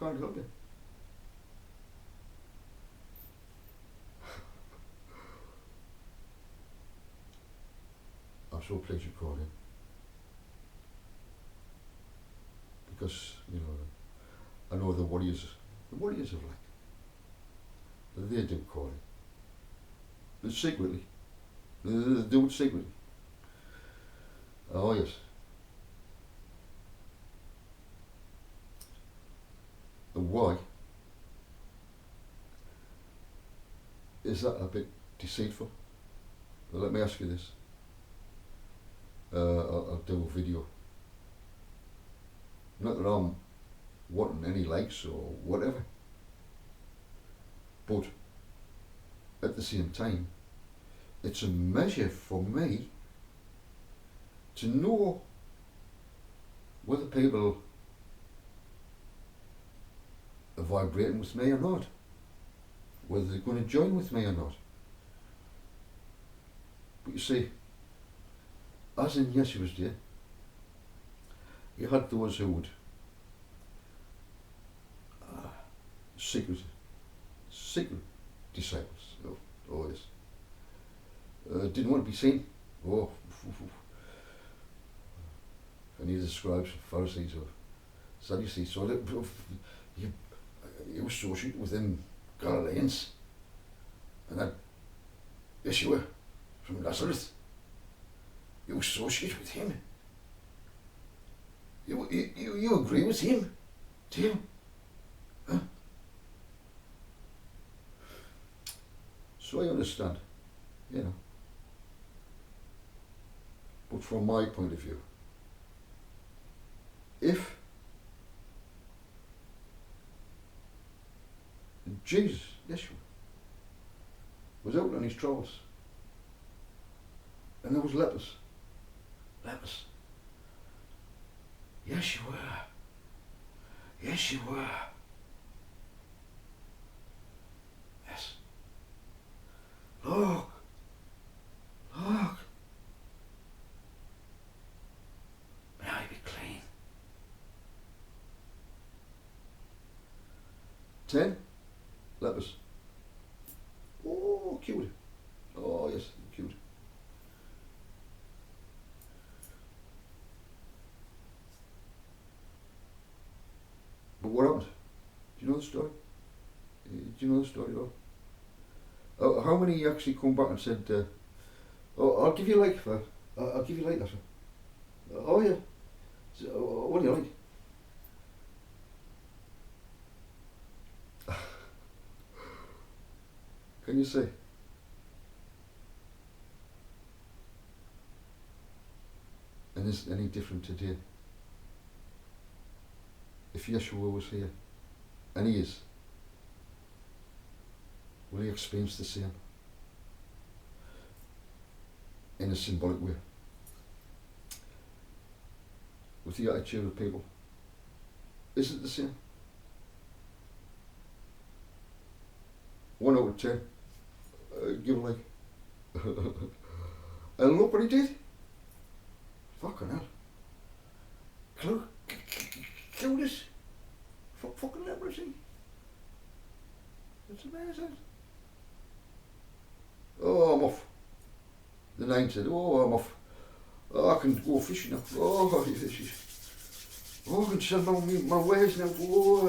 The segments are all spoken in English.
can't help you. I'm so pleased you called in. Because, you know, I know the Warriors of like, they do call in. But secretly. They do it secretly. Oh yes. And why? Is that a bit deceitful? Well, let me ask you this. I'll do a video. Not that I'm wanting any likes or whatever. But at the same time, it's a measure for me to know whether people are vibrating with me or not, whether they're going to join with me or not. But you see, as in Yeshua's day, you had those who would secret disciples. Oh yes. Didn't want to be seen. Oh, any of the scribes, Pharisees, or Sadducees, so that you associate with them Galileans, and that Yeshua from Nazareth, you associate with him. You agree with him, do you? Huh? So I understand, you know. But from my point of view, if Jesus, Yeshua, was out on his travels and there was lepers, Yeshua, yes, look, may I be clean. 10 lepers. Oh, cute. Oh yes, cute. But what happened? Do you know the story? Do you know the story at all? How many actually come back and said, oh, I'll give you like for, I'll give you like that. Oh yeah. So, what do you like? Can you say? And is it any different today? If Yeshua was here, and he is, will he experience the same? In a symbolic way? With the attitude of people? Is it the same? 1 out of 10. Give a like. And look what he did. Fucking hell. Judas. Fucking leprosy. It's amazing. Oh, I'm off. The 9 said, oh, I'm off. Oh, I can go fishing now. Oh, I can sell my wares now. Oh,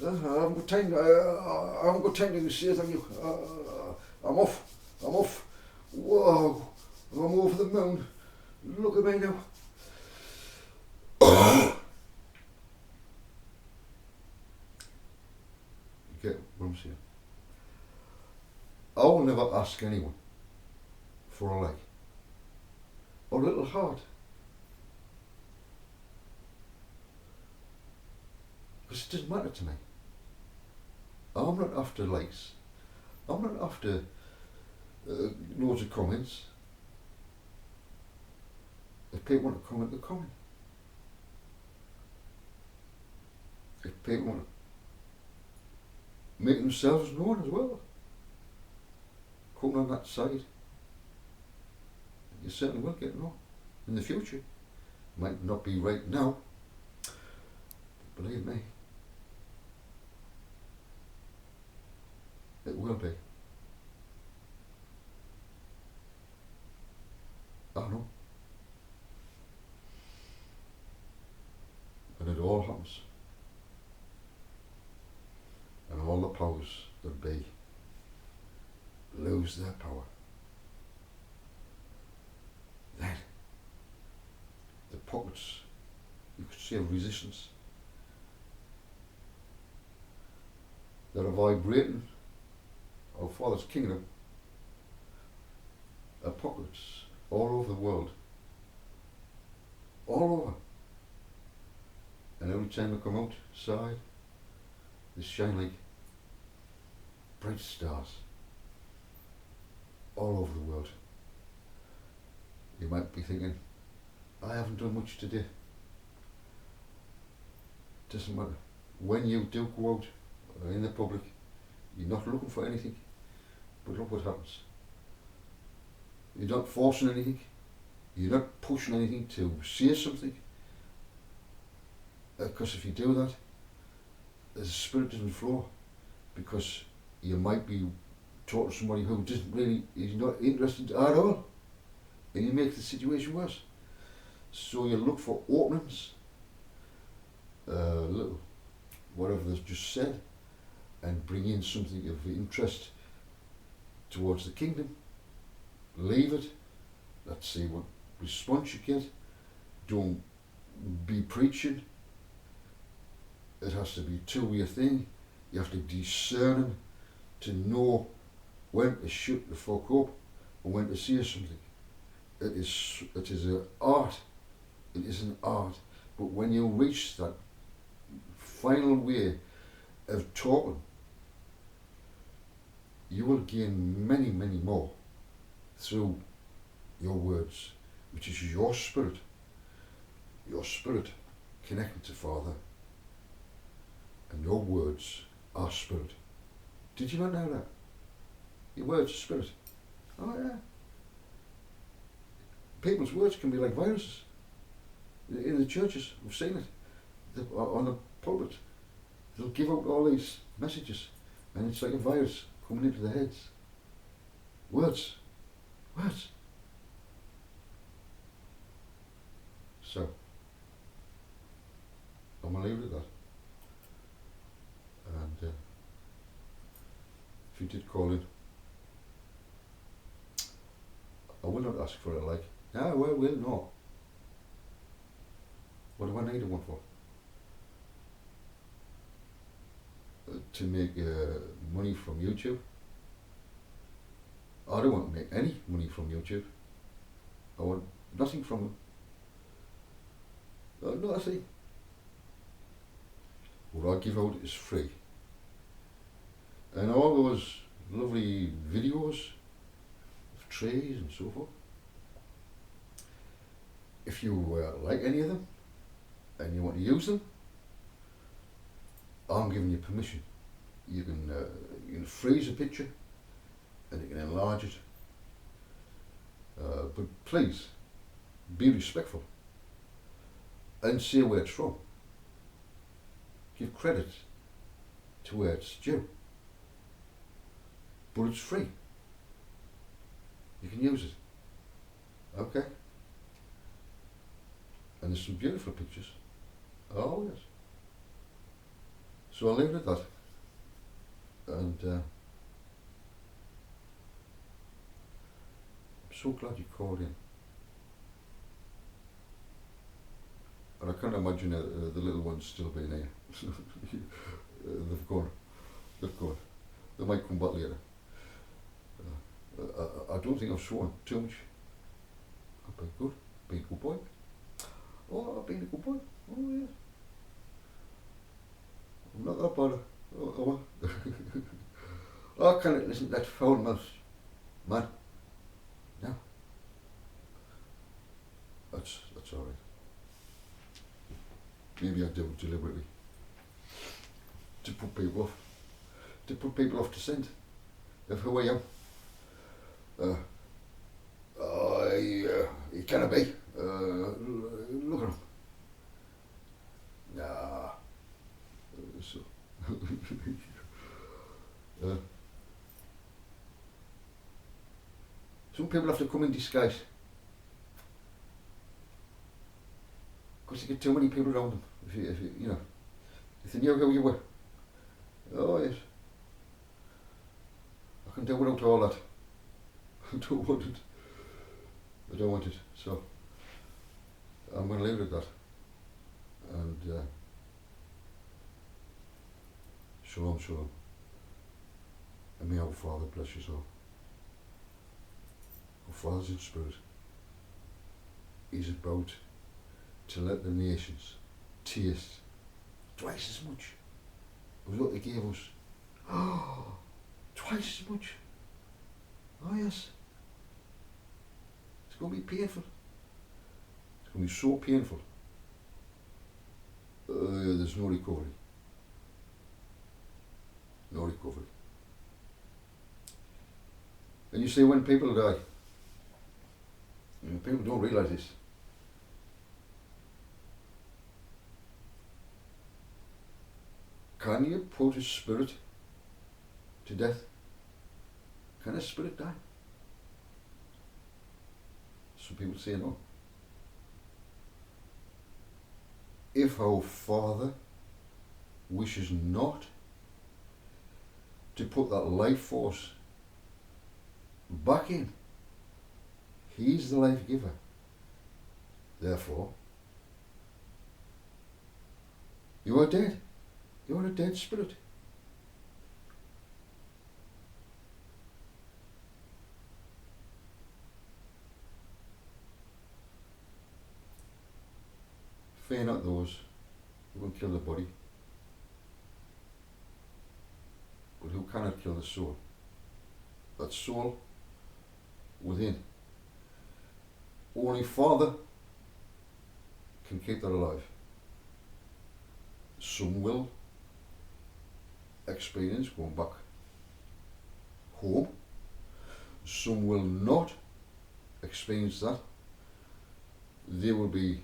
I haven't got time. I haven't got time to say thank you. I'm off. Whoa, I'm over the moon. Look at me now. You get what I'm saying? I will never ask anyone for a leg or a little heart. Because it doesn't matter to me. I'm not after likes. I'm not after loads of comments. If people want to comment, they comment. If people want to make themselves known as well, come on that side, you certainly will get known in the future. Might not be right now, but believe me, will be. I know. And it all happens. And all the powers that be lose their power. Then the pockets, you could see, of resistance that are vibrating our Father's kingdom are pockets all over the world. All over. And every time they come outside, they shine like bright stars all over the world. You might be thinking, I haven't done much today. Doesn't matter. When you do go out in the public, you're not looking for anything, but look what happens. You're not forcing anything. You're not pushing anything to say something. Because if you do that, the spirit doesn't flow. Because you might be talking to somebody who is not interested at all. And you make the situation worse. So you look for openings, little, whatever they've just said, and bring in something of interest towards the kingdom. Leave it. Let's see what response you get. Don't be preaching. It has to be a two-way thing. You have to discern to know when to shut the fuck up and when to say something. It is an art. It is an art. But when you reach that final way of talking, you will gain many, many more through your words, which is your spirit connected to Father, and your words are spirit. Did you not know that? Your words are spirit. Oh yeah. People's words can be like viruses. In the churches, we've seen it. On the pulpit, they'll give out all these messages, and it's like a virus coming into their heads. Words. So, I'm going to leave it at that. And if you did call in, I will not ask for a like. No, well, will not. What do I need one for? To make money from YouTube? I don't want to make any money from YouTube. I want nothing from them. Nothing. What I give out is free. And all those lovely videos of trees and so forth, if you like any of them and you want to use them, I'm giving you permission. You can freeze a picture and you can enlarge it. But please, be respectful and say where it's from. Give credit to where it's due. But it's free. You can use it. Okay? And there's some beautiful pictures. Oh yes. So I'll leave it at that. And I'm so glad you called in. And I can't imagine the little ones still being here. They've gone. They might come back later. I don't think I've sworn too much. I've been good. Been a good boy. Oh, I've been a good boy. Oh, yes. I'm not that bad. Oh. I can't listen to that foul mouth, man. No. That's all right. Maybe I do it deliberately. To put people off. To put people off to scent of who I am. He cannot be. Look at him. Nah. So. Some people have to come in disguise because they get too many people around them. If you if they knew who you were, oh yes, I can do without all that. I don't want it. I don't want it. So I'm going to leave it at that. And shalom, shalom. And may our Father bless you all. Our Father's in spirit. He's about to let the nations taste twice as much of what He gave us. Oh, twice as much. Oh yes. It's going to be painful. It's going to be so painful. There's no recovery. No recovery. And you see, when people die, people don't realise this. Can you put a spirit to death? Can a spirit die? Some people say no. If our Father wishes not to put that life force back in, He's the life giver. Therefore, you are dead. You are a dead spirit. Fear not those who will kill the body, but who cannot kill the soul. That soul within. Only Father can keep that alive. Some will experience going back home. Some will not experience that. They will be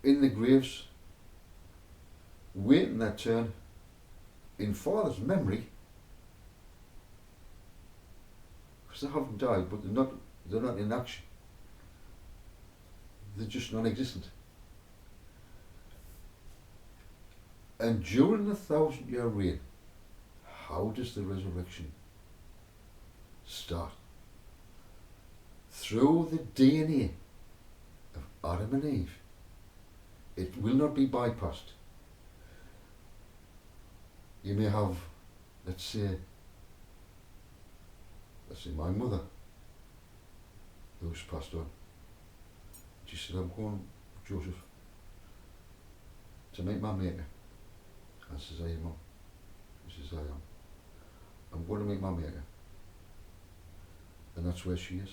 in the graves waiting their turn in Father's memory, because they haven't died, but they're not in action. They're just non-existent. And during the 1,000-year reign, how does the resurrection start? Through the DNA of Adam and Eve. It will not be bypassed. You may have, let's say my mother, who's passed on. She said, I'm going, Joseph, to meet my maker. I says, are you, Mum? She says, I am. I'm going to meet my maker. And that's where she is.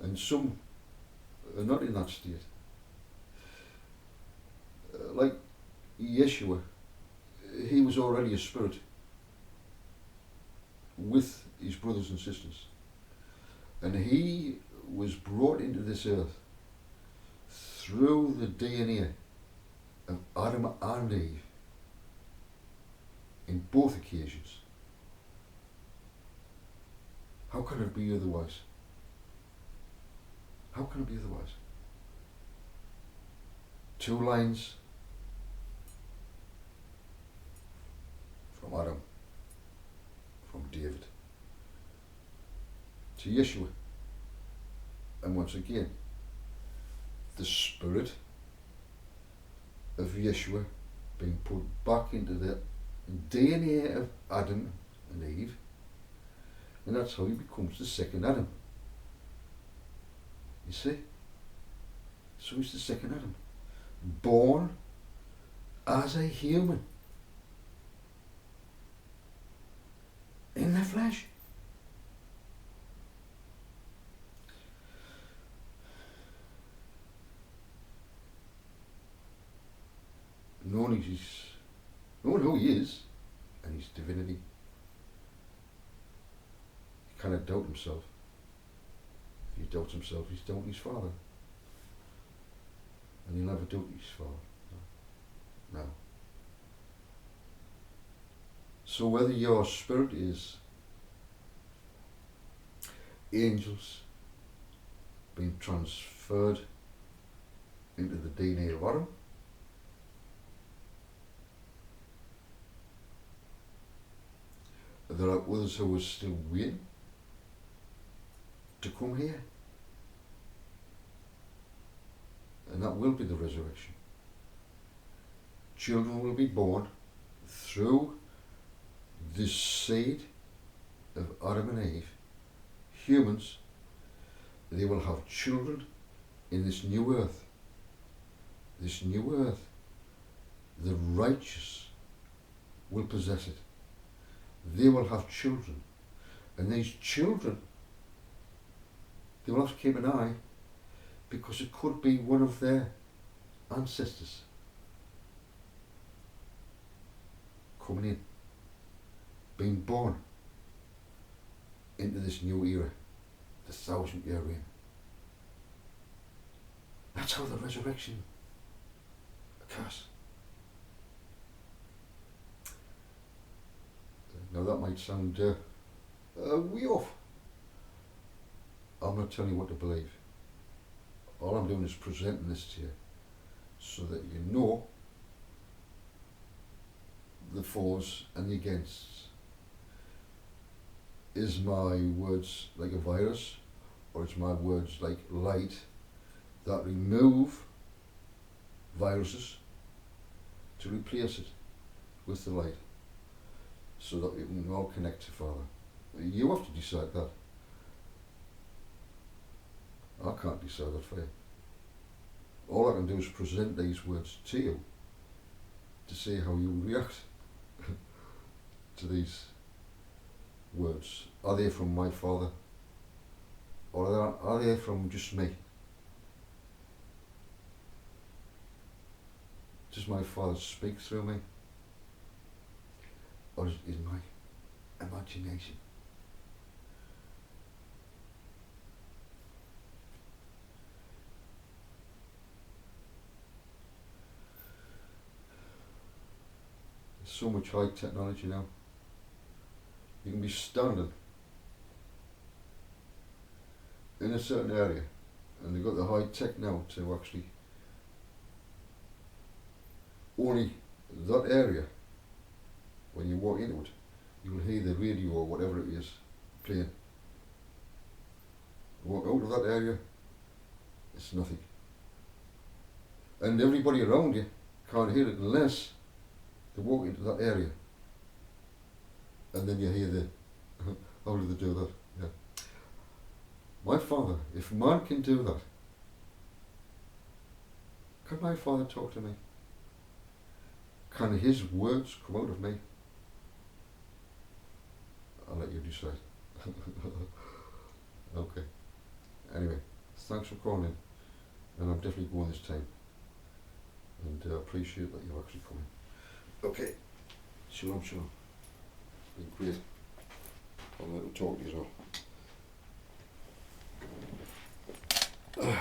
And some are not in that state. Like Yeshua, he was already a spirit with his brothers and sisters. And he was brought into this earth through the DNA of Adam and Eve in both occasions. How can it be otherwise? How can it be otherwise? Two lines from Adam, from David, to Yeshua. And once again, the spirit of Yeshua being put back into the DNA of Adam and Eve, and that's how he becomes the second Adam. You see? So he's the second Adam. Born as a human. In the flesh. Knowing who he is and his divinity. He cannot doubt himself. If he doubts himself, he's doubting his Father. And he'll never doubt his Father. No. So whether your spirit is angels being transferred into the DNA of Adam. There are others who are still waiting to come here. And that will be the resurrection. Children will be born through the seed of Adam and Eve. Humans, they will have children in this new earth. This new earth, the righteous will possess it. They will have children. And these children, they will have to keep an eye, because it could be one of their ancestors coming in, being born into this new era, the 1,000-year reign. That's how the resurrection occurs. Now that might sound way off. I'm not telling you what to believe. All I'm doing is presenting this to you so that you know the fors and the againsts. Is my words like a virus, or is my words like light that remove viruses to replace it with the light, so that we can all connect to Father? You have to decide that. I can't decide that for you. All I can do is present these words to you to see how you react to these words. Are they from my Father, or are they from just me? Does my Father speak through me, or is my imagination? There's so much high technology now. You can be standing in a certain area, and they've got the high tech now to actually only that area, when you walk into it, you'll hear the radio or whatever it is playing. Walk out of that area, it's nothing. And everybody around you can't hear it unless they walk into that area. And then you hear the, how do they do that? Yeah. My Father, if man can do that, can my Father talk to me? Can his words come out of me? I'll let you decide. Okay. Anyway, thanks for calling in. And I'm definitely going this time. And I appreciate that you're actually coming. Okay. Shalom, shalom. It's been great. I'll let him talk to you as well.